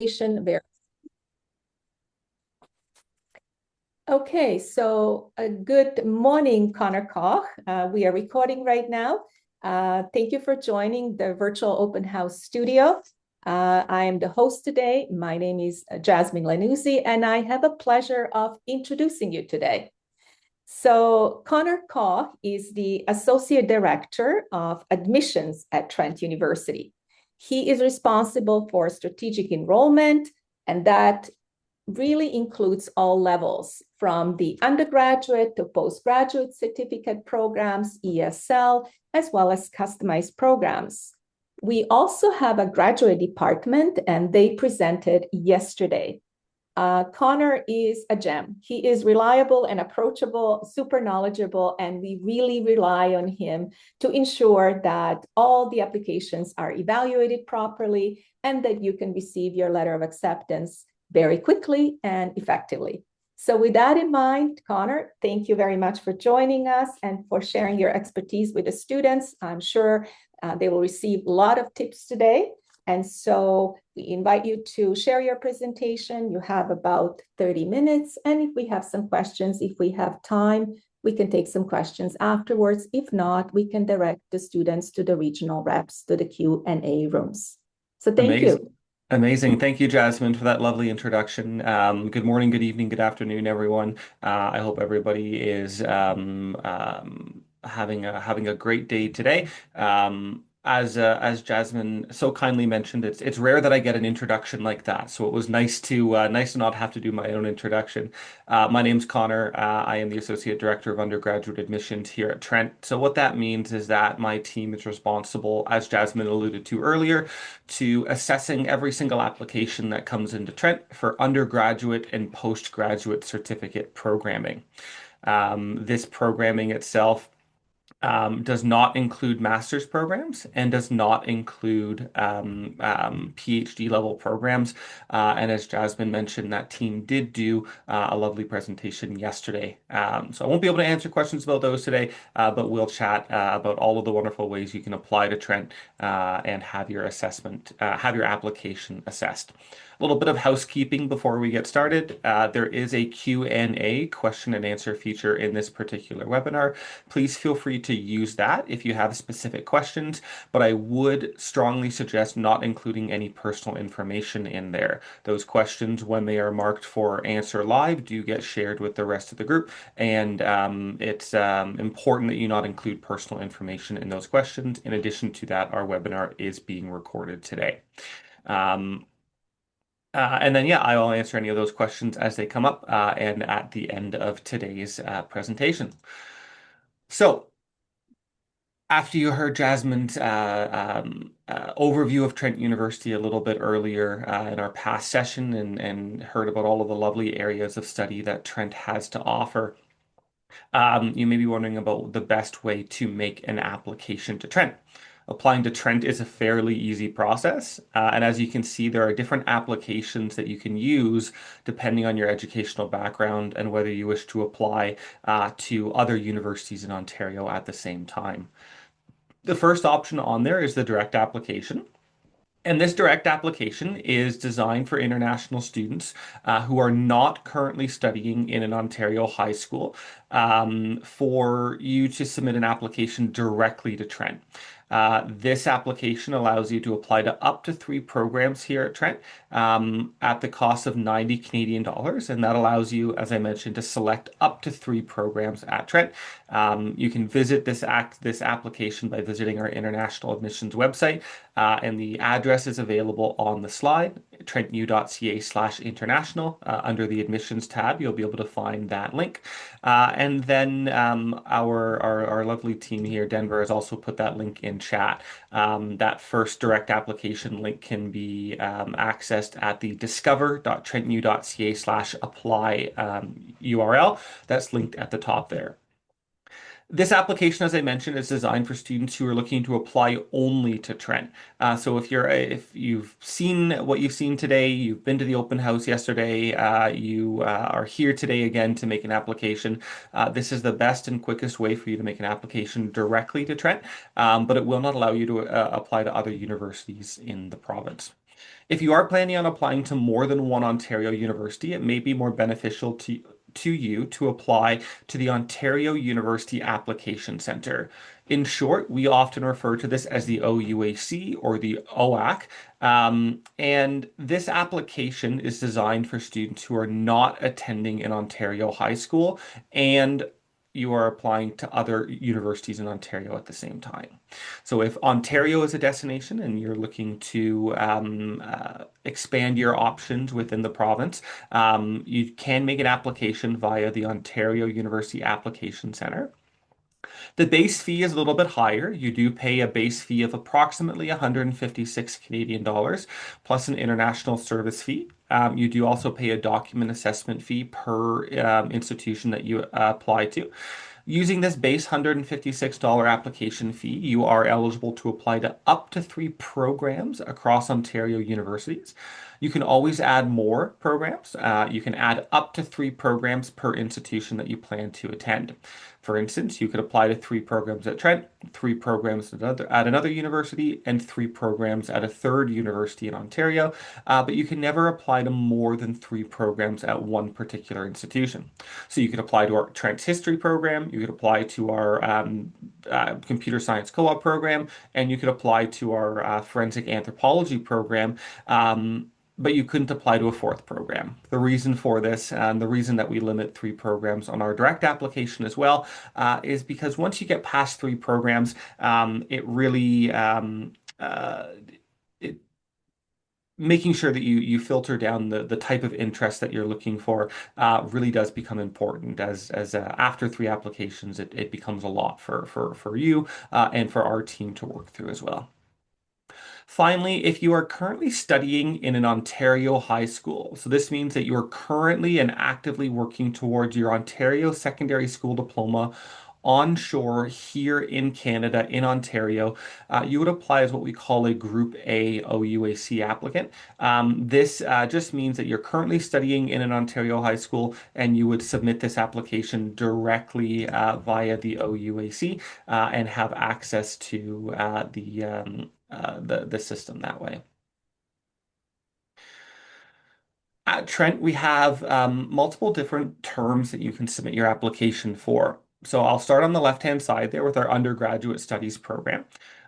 Very okay. So, good morning, Connor Koch. We are recording right now. Thank you for joining the virtual open house studio. I am the host today. My name is Jasmine Lanuzzi, and I have a pleasure of introducing you today. So, Connor Koch is the Associate Director of Admissions at Trent University. He is responsible for strategic enrollment, and that really includes all levels from the undergraduate to postgraduate certificate programs, ESL, as well as customized programs. We also have a graduate department, and they presented yesterday. Connor is a gem. He is reliable and approachable, super knowledgeable, and we really rely on him to ensure that all the applications are evaluated properly and that you can receive your letter of acceptance very quickly and effectively. So with that in mind, Connor, thank you very much for joining us and for sharing your expertise with the students. I'm sure they will receive a lot of tips today. And so we invite you to share your presentation. You have about 30 minutes. And if we have some questions, if we have time, we can take some questions afterwards. If not, we can direct the students to the regional reps, to the Q&A rooms. So thank you. Amazing. Thank you, Jasmine, for that lovely introduction. Good morning, good evening, good afternoon, everyone. I hope everybody is having a great day today. As Jasmine so kindly mentioned, it's rare that I get an introduction like that, so it was nice to not have to do my own introduction. My name's Connor. I am the Associate Director of Undergraduate Admissions here at Trent. So what that means is that my team is responsible, as Jasmine alluded to earlier, to assessing every single application that comes into Trent for undergraduate and postgraduate certificate programming. This programming itself does not include master's programs and does not include PhD level programs. And as Jasmine mentioned, that team did do a lovely presentation yesterday. So I won't be able to answer questions about those today, but we'll chat about all of the wonderful ways you can apply to Trent and have your have your application assessed. A little bit of housekeeping before we get started. There is a Q&A, question and answer feature in this particular webinar. Please feel free to use that if you have specific questions, but I would strongly suggest not including any personal information in there. Those questions, when they are marked for answer live, do get shared with the rest of the group, and it's important that you not include personal information in those questions. In addition to that, our webinar is being recorded today. Um, and then, yeah, I will answer any of those questions as they come up and at the end of today's presentation. So, after you heard Jasmine's overview of Trent University a little bit earlier in our past session and heard about all of the lovely areas of study that Trent has to offer, you may be wondering about the best way to make an application to Trent. Applying to Trent is a fairly easy process. And as you can see, there are different applications that you can use depending on your educational background and whether you wish to apply to other universities in Ontario at the same time. The first option on there is the direct application. And this direct application is designed for international students who are not currently studying in an Ontario high school for you to submit an application directly to Trent. This application allows you to apply to up to 3 programs here at Trent at the cost of 90 Canadian dollars. And that allows you, as I mentioned, to select up to 3 programs at Trent. You can visit this application by visiting our international admissions website, and the address is available on the slide, trentu.ca/international. Under the admissions tab, you'll be able to find that link. And then our lovely team here, Denver, has also put that link in chat. That first direct application link can be accessed at the discover.trentu.ca/apply URL. That's linked at the top there. This application, as I mentioned, is designed for students who are looking to apply only to Trent. So if you've seen what you've seen today, you've been to the open house yesterday, you are here today again to make an application. This is the best and quickest way for you to make an application directly to Trent, but it will not allow you to apply to other universities in the province. If you are planning on applying to more than one Ontario university, it may be more beneficial to you to apply to the Ontario University Application Centre. In short, we often refer to this as the OUAC or the OAC. And this application is designed for students who are not attending an Ontario high school and you are applying to other universities in Ontario at the same time. So if Ontario is a destination and you're looking to expand your options within the province, you can make an application via the Ontario University Application Centre. The base fee is a little bit higher. You do pay a base fee of approximately 156 Canadian dollars plus an international service fee. You do also pay a document assessment fee per institution that you apply to. Using this base $156 application fee, you are eligible to apply to up to 3 programs across Ontario universities. You can always add more programs. You can add up to 3 programs per institution that you plan to attend. For instance, you could apply to 3 programs at Trent, 3 programs at another university, and 3 programs at a third university in Ontario. But you can never apply to more than 3 programs at one particular institution. So you could apply to our Trent History program, you could apply to our Computer Science Co-op program, and you could apply to our Forensic Anthropology program. But you couldn't apply to a 4th program. The reason for this, and the reason that we limit 3 programs on our direct application as well, is because once you get past 3 programs, it really it, making sure that you filter down the type of interest that you're looking for really does become important as after 3 applications it becomes a lot for you and for our team to work through as well. Finally, if you are currently studying in an Ontario high school, so this means that you are currently and actively working towards your Ontario secondary school diploma onshore here in Canada, in Ontario, you would apply as what we call a Group A OUAC applicant. This just means that you're currently studying in an Ontario high school and you would submit this application directly via the OUAC and have access to the system that way. At Trent, we have multiple different terms that you can submit your application for. So I'll start on the left-hand side there with our undergraduate studies program.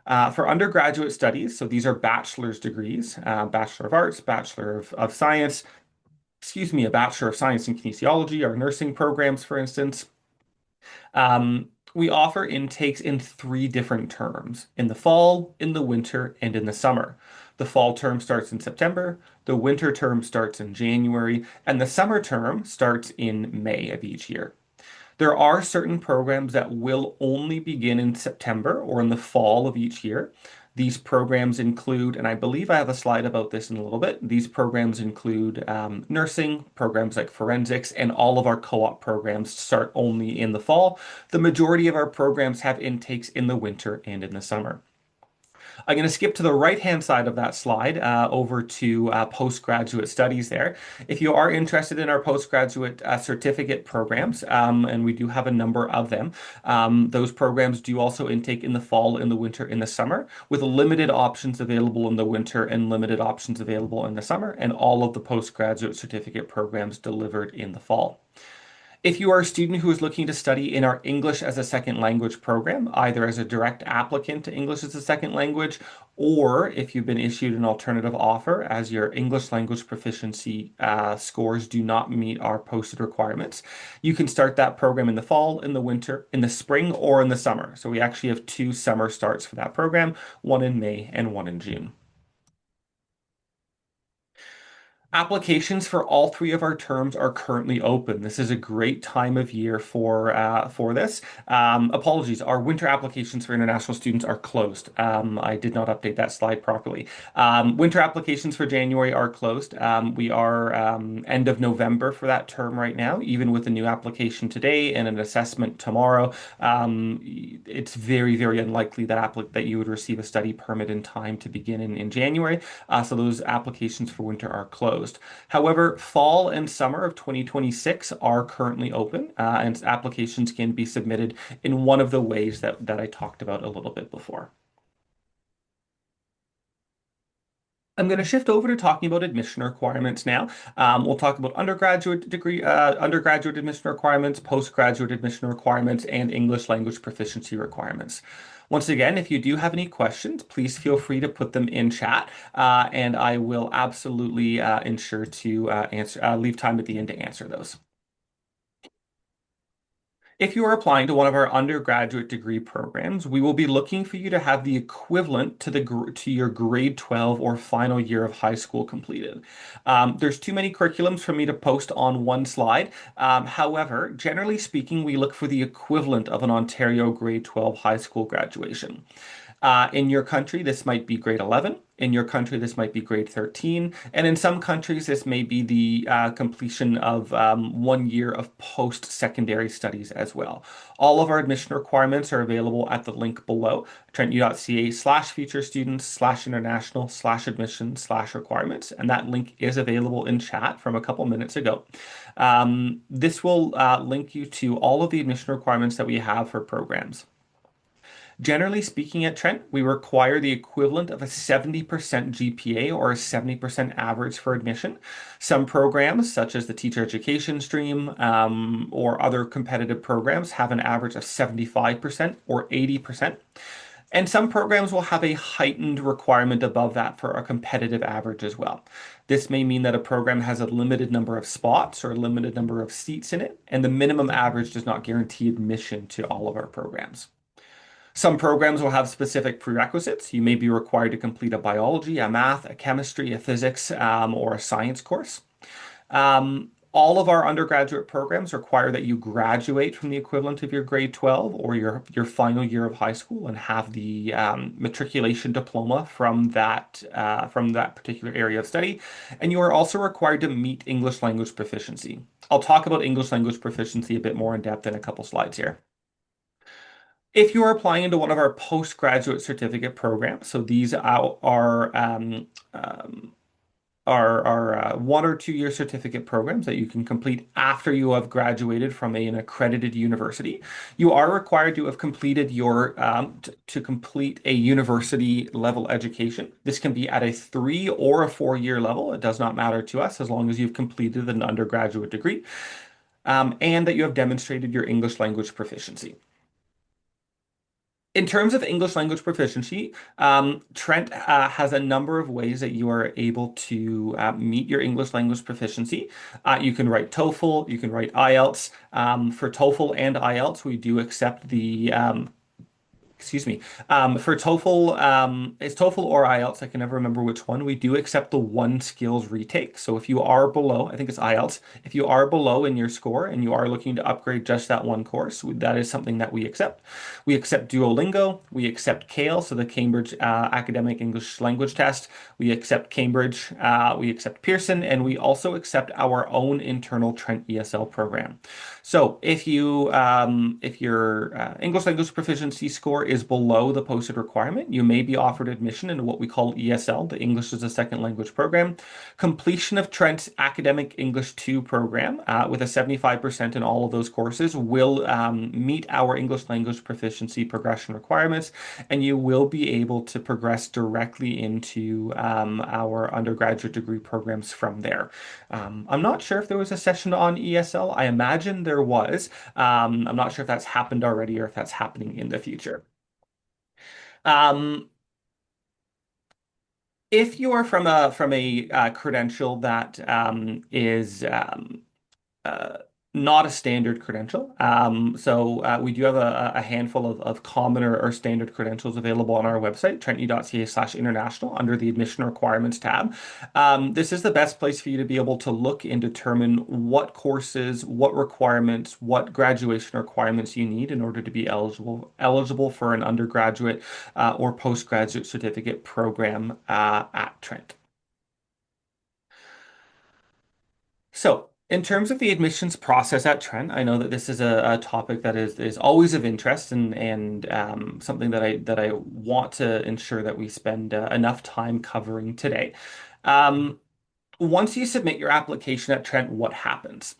For undergraduate studies, so these are bachelor's degrees, Bachelor of Arts, Bachelor of Science, excuse me, a Bachelor of Science in Kinesiology, our nursing programs, for instance. We offer intakes in 3 different terms, in the fall, in the winter, and in the summer. The fall term starts in September, the winter term starts in January, and the summer term starts in May of each year. There are certain programs that will only begin in September or in the fall of each year. These programs include, and I believe I have a slide about this in a little bit, these programs include nursing, programs like forensics, and all of our co-op programs start only in the fall. The majority of our programs have intakes in the winter and in the summer. I'm going to skip to the right-hand side of that slide over to postgraduate studies there. If you are interested in our postgraduate certificate programs, and we do have a number of them, those programs do also intake in the fall, in the winter, in the summer, with limited options available in the winter and limited options available in the summer, and all of the postgraduate certificate programs delivered in the fall. If you are a student who is looking to study in our English as a Second Language program, either as a direct applicant to English as a second language, or if you've been issued an alternative offer as your English language proficiency scores do not meet our posted requirements, you can start that program in the fall, in the winter, in the spring, or in the summer. So we actually have 2 summer starts for that program, one in May and one in June. Applications for all 3 of our terms are currently open. This is a great time of year for this. Apologies, our winter applications for international students are closed. I did not update that slide properly. Winter applications for January are closed. We are end of November for that term right now, even with a new application today and an assessment tomorrow. It's very, very unlikely that you would receive a study permit in time to begin in January. So those applications for winter are closed. However, fall and summer of 2026 are currently open, and applications can be submitted in one of the ways that I talked about a little bit before. I'm going to shift over to talking about admission requirements now. We'll talk about undergraduate admission requirements, postgraduate admission requirements, and English language proficiency requirements. Once again, if you do have any questions, please feel free to put them in chat, and I will absolutely ensure to leave time at the end to answer those. If you are applying to one of our undergraduate degree programs, we will be looking for you to have the equivalent to your grade 12 or final year of high school completed. There's too many curriculums for me to post on one slide. However, generally speaking, we look for the equivalent of an Ontario grade 12 high school graduation. In your country, this might be grade 11. In your country, this might be grade 13. And in some countries, this may be the completion of 1 year of post-secondary studies as well. All of our admission requirements are available at the link below, trentu.ca/future students/international/admission/requirements. And that link is available in chat from a couple minutes ago. This will link you to all of the admission requirements that we have for programs. Generally speaking, at Trent, we require the equivalent of a 70% GPA or a 70% average for admission. Some programs, such as the teacher education stream or other competitive programs, have an average of 75% or 80%. And some programs will have a heightened requirement above that for a competitive average as well. This may mean that a program has a limited number of spots or a limited number of seats in it, and the minimum average does not guarantee admission to all of our programs. Some programs will have specific prerequisites. You may be required to complete a biology, a math, a chemistry, a physics, or a science course. All of our undergraduate programs require that you graduate from the equivalent of your grade 12 or your final year of high school and have the matriculation diploma from that particular area of study. And you are also required to meet English language proficiency. I'll talk about English language proficiency a bit more in depth in a couple slides here. If you are applying into one of our postgraduate certificate programs, so these are 1 or 2 year certificate programs that you can complete after you have graduated from an accredited university. You are required to have completed to complete a university level education. This can be at a 3 or a 4 year level. It does not matter to us as long as you've completed an undergraduate degree, and that you have demonstrated your English language proficiency. In terms of English language proficiency, Trent has a number of ways that you are able to meet your English language proficiency. You can write TOEFL, you can write IELTS. For TOEFL and IELTS, we do accept the excuse me. For TOEFL, it's TOEFL or IELTS. I can never remember which one. We do accept the one skills retake. So if you are below, I think it's IELTS. If you are below in your score and you are looking to upgrade just that one course, that is something that we accept. We accept Duolingo. We accept CALE, so the Cambridge Academic English Language Test. We accept Cambridge. We accept Pearson, and we also accept our own internal Trent ESL program. So if your English language proficiency score is below the posted requirement, you may be offered admission into what we call ESL, the English as a Second Language program. Completion of Trent's Academic English 2 program with a 75% in all of those courses will meet our English language proficiency progression requirements, and you will be able to progress directly into our undergraduate degree programs from there. I'm not sure if there was a session on ESL. I imagine there was. I'm not sure if that's happened already or if that's happening in the future. Um, if you are from a credential that is uh, not a standard credential. We do have a handful of common or standard credentials available on our website, trentu.ca/international, under the admission requirements tab. This is the best place for you to be able to look and determine what courses, what requirements, what graduation requirements you need in order to be eligible for an undergraduate or postgraduate certificate program at Trent. So, in terms of the admissions process at Trent, I know that this is a topic that is always of interest and something that I want to ensure that we spend enough time covering today. Once you submit your application at Trent, what happens?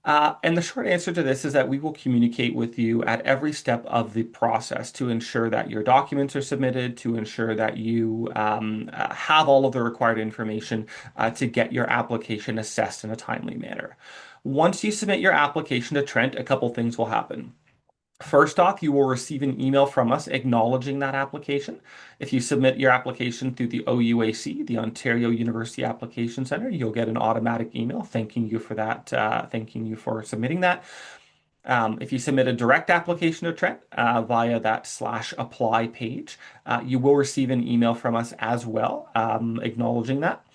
And the short answer to this is that we will communicate with you at every step of the process to ensure that your documents are submitted, to ensure that you have all of the required information to get your application assessed in a timely manner. Once you submit your application to Trent, a couple things will happen. First off, you will receive an email from us acknowledging that application. If you submit your application through the OUAC, the Ontario University Application Center, you'll get an automatic email thanking you for that, thanking you for submitting that. If you submit a direct application to Trent via that /apply page, you will receive an email from us as well, acknowledging that.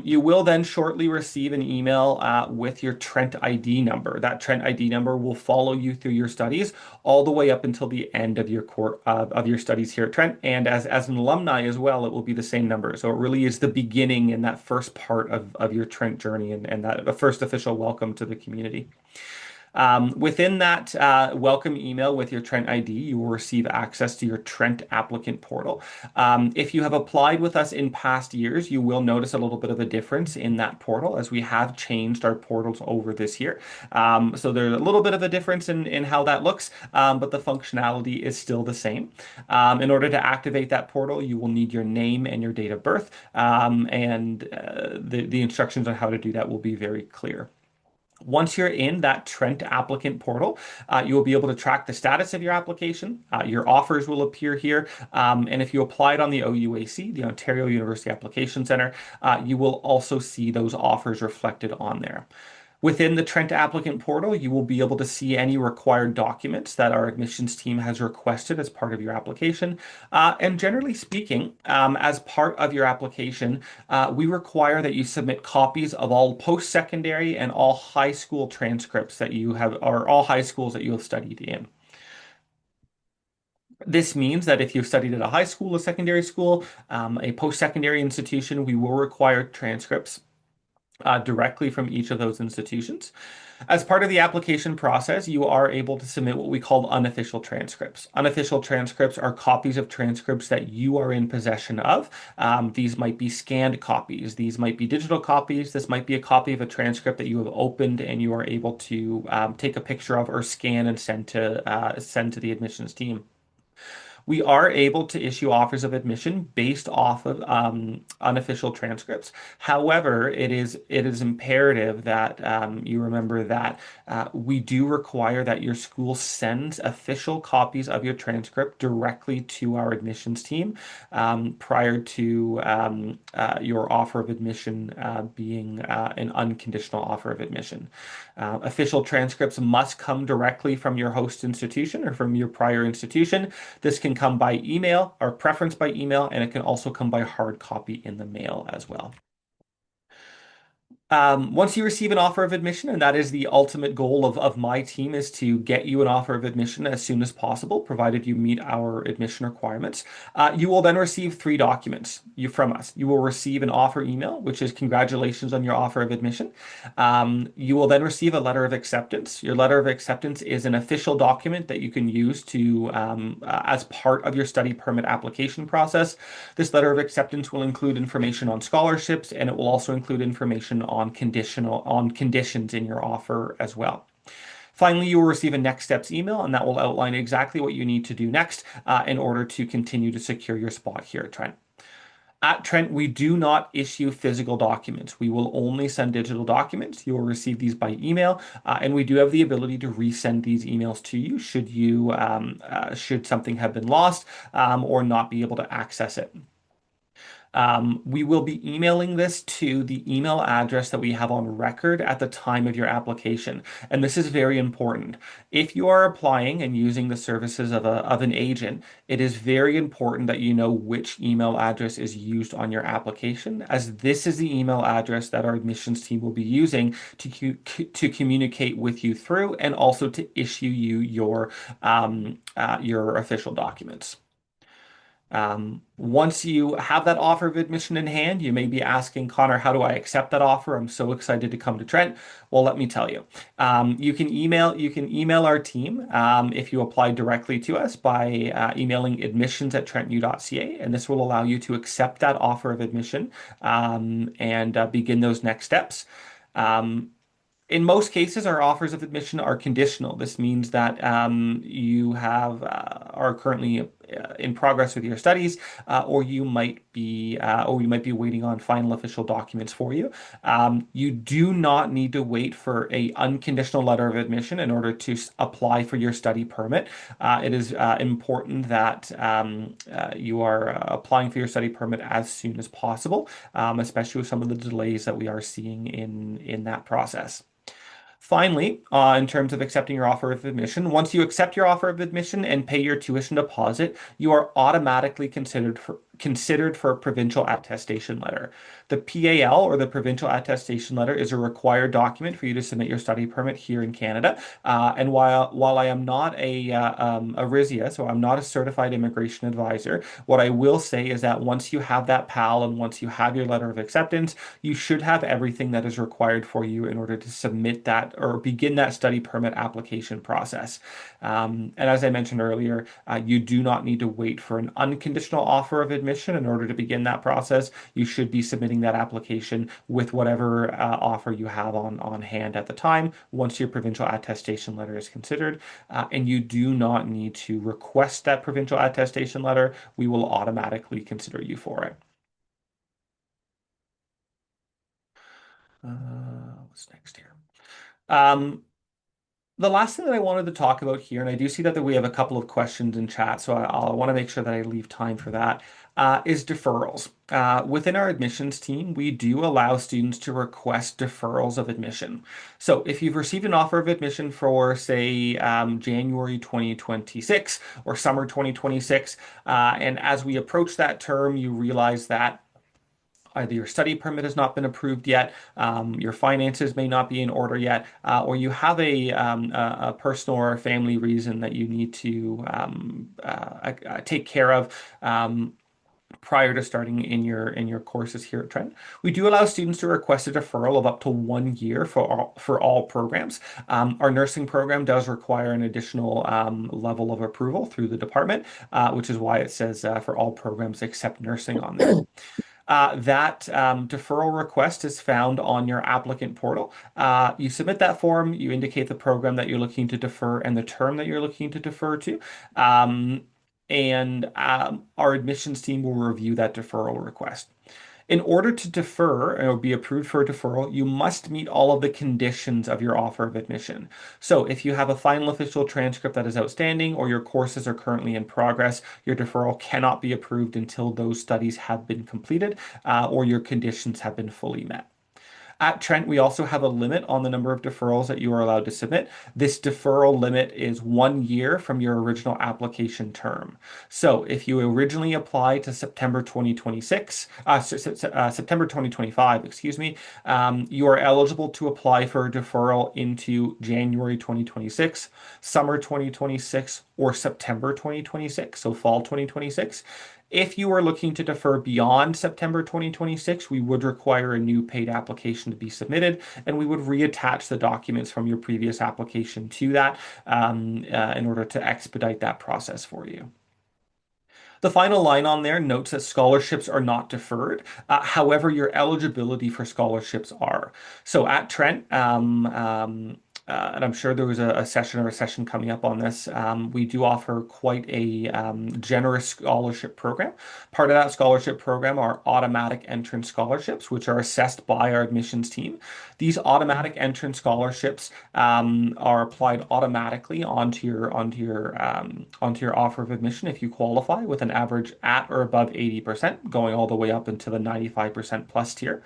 You will then shortly receive an email with your Trent ID number. That Trent ID number will follow you through your studies all the way up until the end of your studies here at Trent. And as an alumni as well, it will be the same number. So it really is the beginning in that first part of your Trent journey and that the first official welcome to the community. Within that welcome email with your Trent ID, you will receive access to your Trent applicant portal. If you have applied with us in past years, you will notice a little bit of a difference in that portal as we have changed our portals over this year. So there's a little bit of a difference in how that looks, but the functionality is still the same. In order to activate that portal, you will need your name and your date of birth, and the instructions on how to do that will be very clear. Once you're in that Trent applicant portal, you will be able to track the status of your application. Your offers will appear here. And if you applied on the OUAC, the Ontario University Application Center, you will also see those offers reflected on there. Within the Trent applicant portal, you will be able to see any required documents that our admissions team has requested as part of your application. And generally speaking, as part of your application, we require that you submit copies of all post-secondary and all high school transcripts that you have, or all high schools that you have studied in. This means that if you've studied at a high school, a secondary school, a post-secondary institution, we will require transcripts directly from each of those institutions. As part of the application process, you are able to submit what we call unofficial transcripts. Unofficial transcripts are copies of transcripts that you are in possession of. These might be scanned copies. These might be digital copies. This might be a copy of a transcript that you have opened and you are able to take a picture of or scan and send to the admissions team. We are able to issue offers of admission based off of unofficial transcripts. However, it is imperative that you remember that we do require that your school sends official copies of your transcript directly to our admissions team prior to your offer of admission being an unconditional offer of admission. Official transcripts must come directly from your host institution or from your prior institution. This can come by email or preference by email, and it can also come by hard copy in the mail as well. Once you receive an offer of admission, and that is the ultimate goal of my team, is to get you an offer of admission as soon as possible, provided you meet our admission requirements. You will then receive three documents from us. You will receive an offer email, which is congratulations on your offer of admission. You will then receive a letter of acceptance. Your letter of acceptance is an official document that you can use to as part of your study permit application process. This letter of acceptance will include information on scholarships, and it will also include information on conditions in your offer as well. Finally, you will receive a next steps email, and that will outline exactly what you need to do next in order to continue to secure your spot here at Trent. At Trent, we do not issue physical documents. We will only send digital documents. You will receive these by email, and we do have the ability to resend these emails to you should something have been lost or not be able to access it. We will be emailing this to the email address that we have on record at the time of your application. And this is very important. If you are applying and using the services of an agent, it is very important that you know which email address is used on your application, as this is the email address that our admissions team will be using to communicate with you through and also to issue you your official documents. Once you have that offer of admission in hand, you may be asking, Connor, how do I accept that offer? I'm so excited to come to Trent. Well, let me tell you. You can email our team if you apply directly to us by emailing admissions@trentu.ca, and this will allow you to accept that offer of admission and begin those next steps. In most cases, our offers of admission are conditional. This means that you are currently in progress with your studies, or you might be waiting on final official documents for you. You do not need to wait for a unconditional letter of admission in order to apply for your study permit. It is important that you are applying for your study permit as soon as possible, especially with some of the delays that we are seeing in that process. Finally, in terms of accepting your offer of admission, once you accept your offer of admission and pay your tuition deposit, you are automatically considered for a provincial attestation letter. The PAL, or the provincial attestation letter, is a required document for you to submit your study permit here in Canada. And while I am not a RISIA, so I'm not a certified immigration advisor, what I will say is that once you have that PAL and once you have your letter of acceptance, you should have everything that is required for you in order to submit that or begin that study permit application process. And as I mentioned earlier, you do not need to wait for an unconditional offer of admission in order to begin that process. You should be submitting that application with whatever offer you have on hand at the time once your provincial attestation letter is considered. And you do not need to request that provincial attestation letter. We will automatically consider you for it. What's next here? Um, the last thing that I wanted to talk about here, and I do see that we have a couple of questions in chat, so I want to make sure that I leave time for that, is deferrals. Within our admissions team, we do allow students to request deferrals of admission. So if you've received an offer of admission for, say, January 2026 or summer 2026, and as we approach that term, you realize that either your study permit has not been approved yet, your finances may not be in order yet, or you have a personal or a family reason that you need to take care of. Prior to starting in your courses here at Trent. We do allow students to request a deferral of up to 1 year for all programs. Our nursing program does require an additional level of approval through the department, which is why it says for all programs except nursing on there. That deferral request is found on your applicant portal. You submit that form, you indicate the program that you're looking to defer and the term that you're looking to defer to. And our admissions team will review that deferral request. In order to defer or be approved for a deferral, you must meet all of the conditions of your offer of admission. So if you have a final official transcript that is outstanding or your courses are currently in progress, your deferral cannot be approved until those studies have been completed or your conditions have been fully met. At Trent, we also have a limit on the number of deferrals that you are allowed to submit. This deferral limit is 1 year from your original application term. So if you originally applied to September 2026, September 2025, excuse me, you are eligible to apply for a deferral into January 2026, summer 2026, or September 2026, so fall 2026. If you are looking to defer beyond September 2026, we would require a new paid application to be submitted, and we would reattach the documents from your previous application to that in order to expedite that process for you. The final line on there notes that scholarships are not deferred. However, your eligibility for scholarships are. So at Trent, and I'm sure there was a session or a session coming up on this. We do offer quite a generous scholarship program. Part of that scholarship program are automatic entrance scholarships, which are assessed by our admissions team. These automatic entrance scholarships are applied automatically onto your offer of admission if you qualify with an average at or above 80%, going all the way up into the 95% plus tier.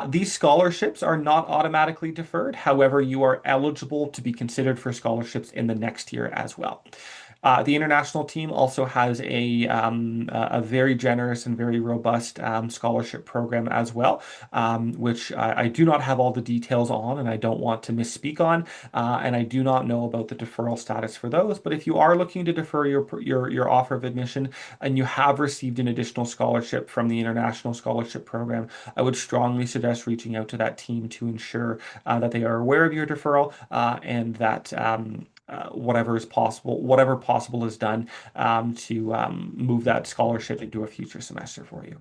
These scholarships are not automatically deferred. However, you are eligible to be considered for scholarships in the next year as well. The international team also has a very generous and very robust scholarship program as well, which I do not have all the details on and I don't want to misspeak on. And I do not know about the deferral status for those. But if you are looking to defer your offer of admission and you have received an additional scholarship from the international scholarship program, I would strongly suggest reaching out to that team to ensure that they are aware of your deferral and that whatever possible is done to move that scholarship into a future semester for you.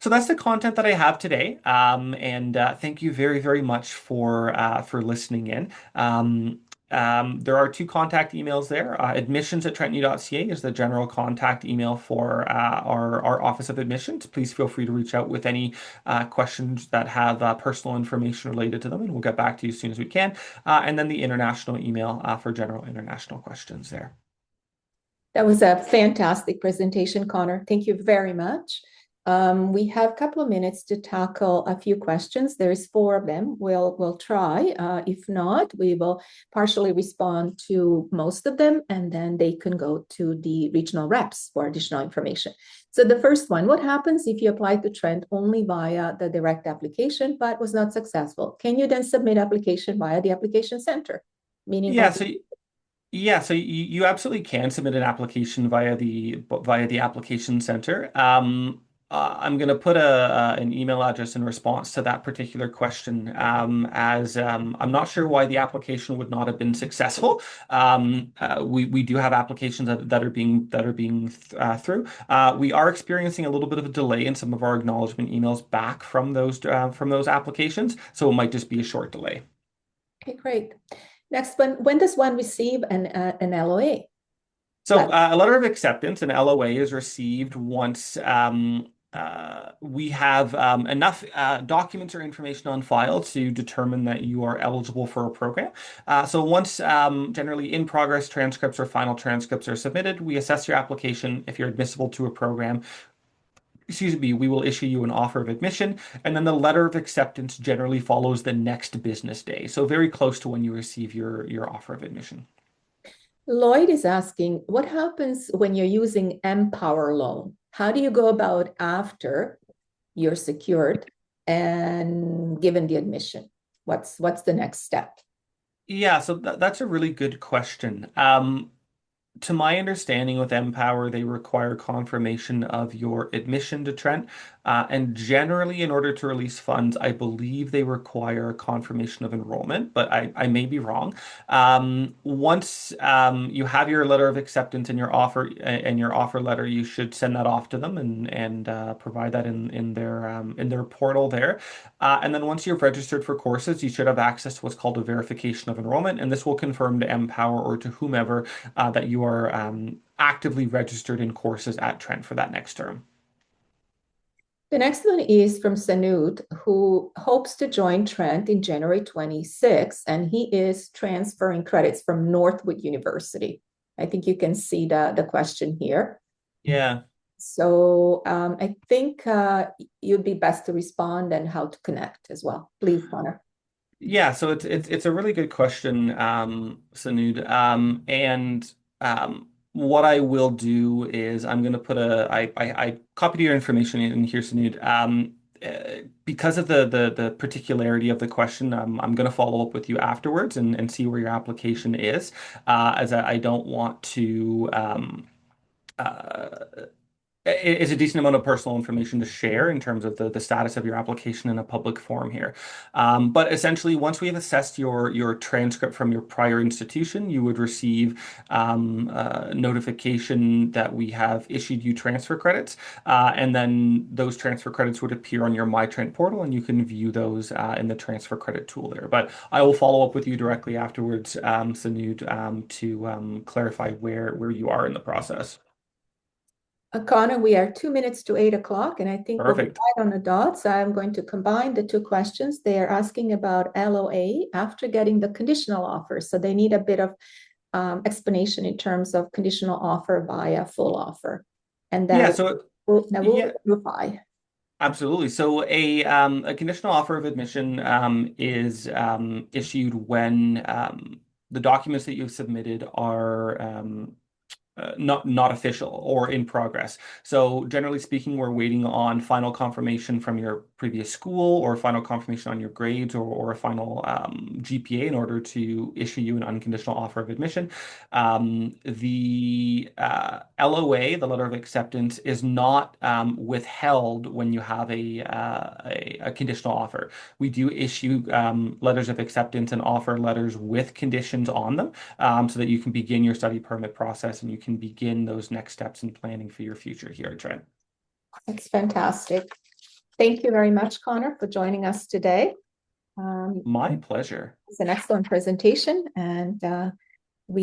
So that's the content that I have today. And thank you very, very much for listening in. There are two contact emails there. Admissions@trenton.ca is the general contact email for our Office of Admissions. Please feel free to reach out with any questions that have personal information related to them, and we'll get back to you as soon as we can. And then the international email for general international questions there. That was a fantastic presentation, Connor. Thank you very much. We have a couple of minutes to tackle a few questions. There's four of them. We'll try. If not, we will partially respond to most of them, and then they can go to the regional reps for additional information. So the first one, what happens if you apply to Trent only via the direct application, but was not successful? Can you then submit application via the application center? Meaning, Yeah, so you absolutely can submit an application via the application center. I'm going to put an email address in response to that particular question, as I'm not sure why the application would not have been successful. We do have applications that are being through. We are experiencing a little bit of a delay in some of our acknowledgement emails back from those applications, so it might just be a short delay. okay, great. Next one, when does one receive an LOA? So a letter of acceptance, an LOA, is received once we have enough documents or information on file to determine that you are eligible for a program. So once generally in progress transcripts or final transcripts are submitted, we assess your application. If you're admissible to a program, excuse me, we will issue you an offer of admission, and then the letter of acceptance generally follows the next business day. So very close to when you receive your offer of admission. Lloyd is asking, what happens when you're using Empower Loan? How do you go about after you're secured and given the admission? What's the next step? Yeah, so that's a really good question. To my understanding, with Empower, they require confirmation of your admission to Trent. And generally, in order to release funds, I believe they require confirmation of enrollment, but I may be wrong. Once you have your letter of acceptance and your offer letter, you should send that off to them and provide that in their portal there. And then once you've registered for courses, you should have access to what's called a verification of enrollment, and this will confirm to Empower or to whomever that you are actively registered in courses at Trent for that next term. The next one is from Sanud, who hopes to join Trent in January 26, and he is transferring credits from Northwood University. I think you can see the question here. Yeah. So I think you'd be best to respond and how to connect as well. Please, Connor. Yeah, so it's a really good question, Sanud. And what I will do is I'm going to put I copied your information in here, Sanud. Because of the particularity of the question, I'm going to follow up with you afterwards and see where your application is, as I don't want to. Uh, it's a decent amount of personal information to share in terms of the status of your application in a public forum here. But essentially, once we have assessed your transcript from your prior institution, you would receive notification that we have issued you transfer credits. And then those transfer credits would appear on your MyTrent portal, and you can view those in the transfer credit tool there. But I will follow up with you directly afterwards, Sanud, to clarify where you are in the process. Connor, we are 2 minutes to 8 o'clock, and I think we're Perfect. right on the dot. So I'm going to combine the two questions. They are asking about LOA after getting the conditional offer. So they need a bit of explanation in terms of conditional offer via full offer. And Yeah, that so we'll yeah, reply. absolutely. So a conditional offer of admission is issued when the documents that you've submitted are not official or in progress. So generally speaking, we're waiting on final confirmation from your previous school or final confirmation on your grades or a final GPA in order to issue you an unconditional offer of admission. The LOA, the letter of acceptance, is not withheld when you have a conditional offer. We do issue letters of acceptance and offer letters with conditions on them, so that you can begin your study permit process and you can begin those next steps in planning for your future here at Trent. That's fantastic. Thank you very much, Connor, for joining us today. My pleasure. It's an excellent presentation, and